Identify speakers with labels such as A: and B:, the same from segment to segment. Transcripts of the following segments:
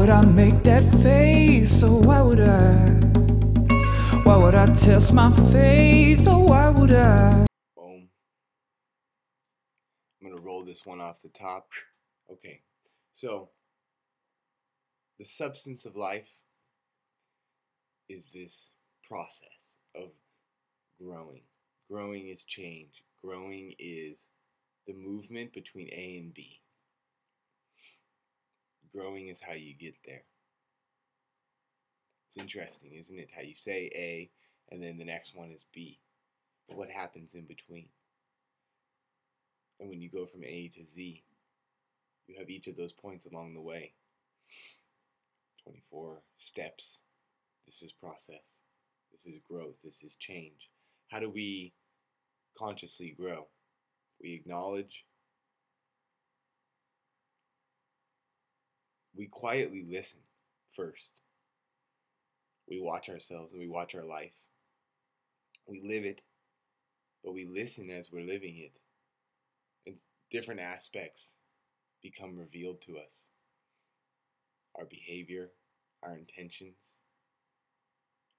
A: would I make that face? Or why would I? Why would I test my faith? Or why would I?
B: Boom. I'm gonna roll this one off the top. Okay, so the substance of life is this process of growing. Growing is change. Growing is the movement between A and B. Growing is how you get there. It's interesting, isn't it? How you say A and then the next one is B. But what happens in between? And when you go from A to Z, you have each of those points along the way. 24 steps. This is process. This is growth. This is change. How do we consciously grow? We acknowledge. We quietly listen first. We watch ourselves and we watch our life. We live it, but we listen as we're living it. And different aspects become revealed to us. Our behavior, our intentions,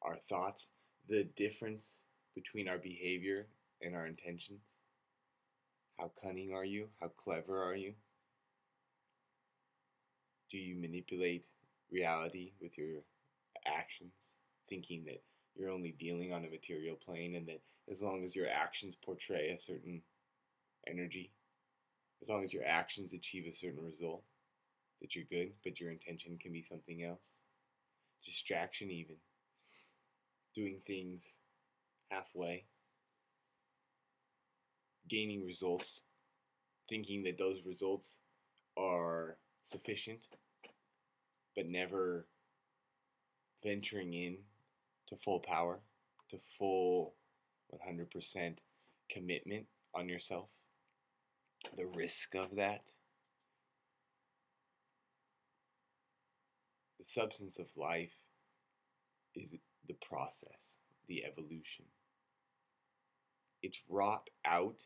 B: our thoughts, the difference between our behavior and our intentions. How cunning are you? How clever are you? Do you manipulate reality with your actions, thinking that you're only dealing on a material plane and that as long as your actions portray a certain energy, as long as your actions achieve a certain result, that you're good, but your intention can be something else? Distraction even. Doing things halfway. Gaining results, thinking that those results are sufficient, but never venturing in to full power, to full 100% commitment on yourself. The risk of that. The substance of life is the process, the evolution. It's wrought out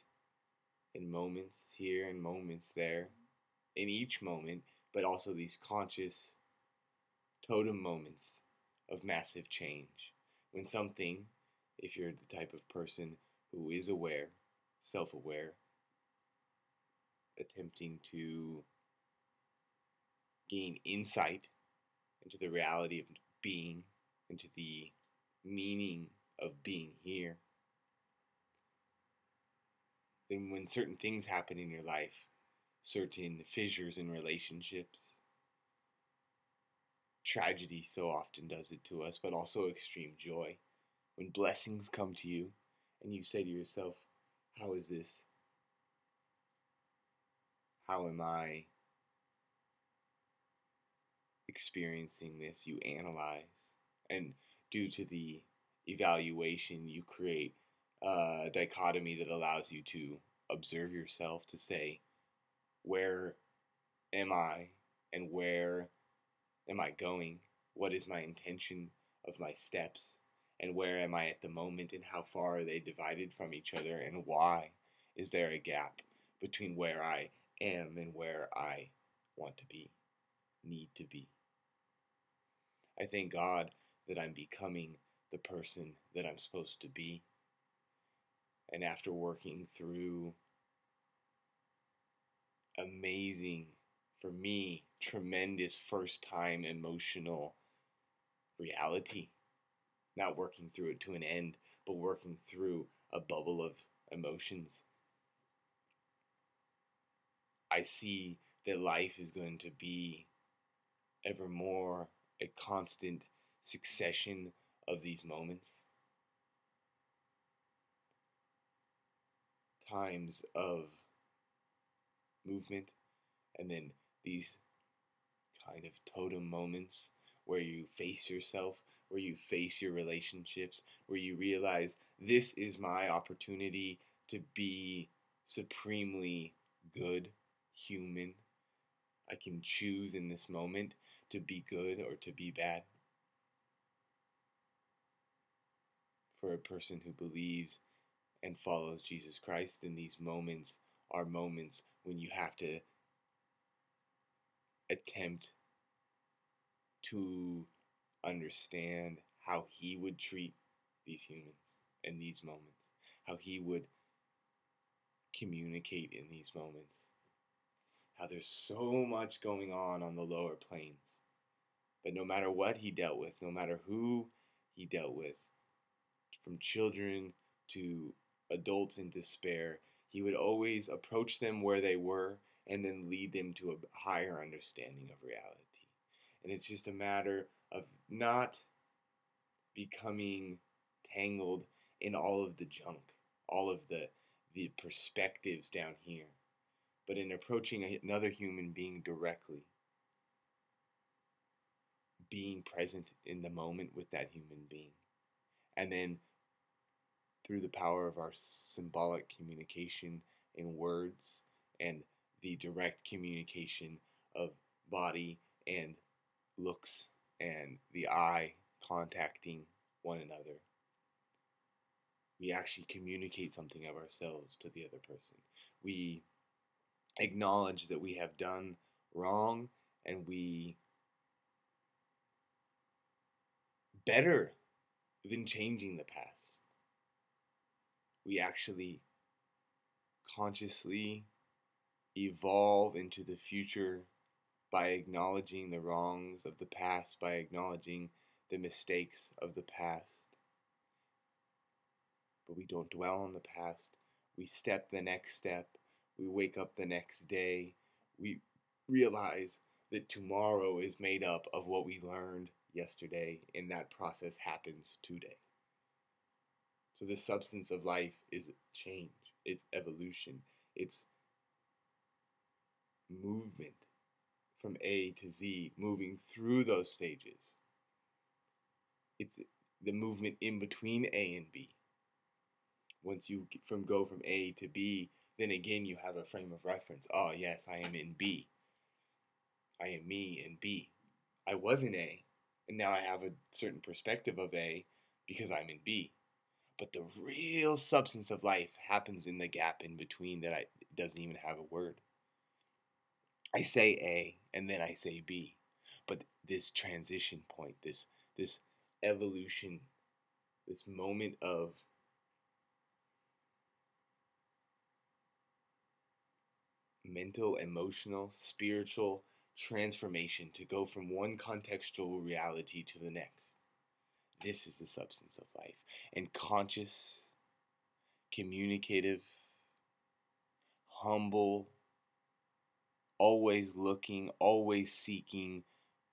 B: in moments here and moments there, in each moment, but also these conscious totem moments of massive change. When something, if you're the type of person who is aware, self-aware, attempting to gain insight into the reality of being, into the meaning of being here, then when certain things happen in your life, certain fissures in relationships, tragedy so often does it to us, but also extreme joy. When blessings come to you and you say to yourself, how is this? How am I experiencing this? You analyze, and due to the evaluation, you create a dichotomy that allows you to observe yourself, to say, where am I and where am I going? What is my intention of my steps? And where am I at the moment, and how far are they divided from each other, and why is there a gap between where I am and where I want to be, need to be? I thank God that I'm becoming the person that I'm supposed to be. And after working through amazing, for me, tremendous first time emotional reality, not working through it to an end, but working through a bubble of emotions, I see that life is going to be ever more a constant succession of these moments. Times of movement, and then these kind of totem moments where you face yourself, where you face your relationships, where you realize this is my opportunity to be supremely good human. I can choose in this moment to be good or to be bad. For a person who believes and follows Jesus Christ, then these moments are moments when you have to attempt to understand how he would treat these humans in these moments, how he would communicate in these moments, how there's so much going on the lower planes. But no matter what he dealt with, no matter who he dealt with, from children to adults in despair, he would always approach them where they were and then lead them to a higher understanding of reality. And it's just a matter of not becoming tangled in all of the junk, all of the perspectives down here, but in approaching another human being directly, being present in the moment with that human being, and then through the power of our symbolic communication in words and the direct communication of body and looks and the eye contacting one another, we actually communicate something of ourselves to the other person. We acknowledge that we have done wrong, and we, better than changing the past, we actually consciously evolve into the future by acknowledging the wrongs of the past, by acknowledging the mistakes of the past. But we don't dwell on the past. We step the next step. We wake up the next day. We realize that tomorrow is made up of what we learned yesterday, and that process happens today. So the substance of life is change. It's evolution. It's movement from A to Z, moving through those stages. It's the movement in between A and B. Once you go from A to B, then again you have a frame of reference. Oh yes, I am in B. I am me in B. I was in A, and now I have a certain perspective of A because I'm in B. But the real substance of life happens in the gap in between that doesn't even have a word. I say A and then I say B. But this transition point, this evolution, this moment of mental, emotional, spiritual transformation to go from one contextual reality to the next. This is the substance of life. And conscious, communicative, humble, always looking, always seeking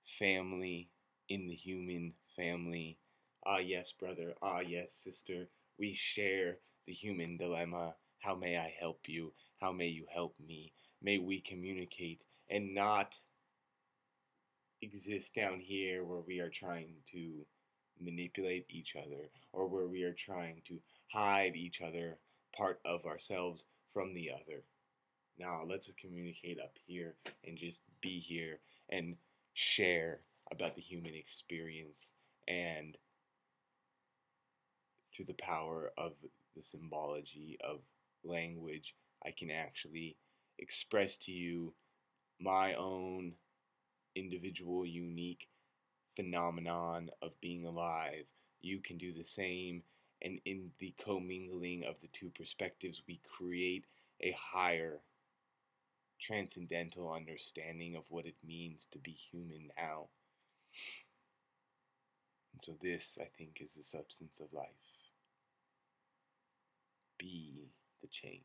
B: family in the human family. Ah, yes, brother. Ah, yes, sister. We share the human dilemma. How may I help you? How may you help me? May we communicate and not exist down here where we are trying to manipulate each other, or where we are trying to hide each other, part of ourselves from the other. Now let's communicate up here and just be here and share about the human experience, and through the power of the symbology of language, I can actually express to you my own individual, unique phenomenon of being alive. You can do the same, and in the commingling of the two perspectives, we create a higher transcendental understanding of what it means to be human now. And so this, I think, is the substance of life. Be the change.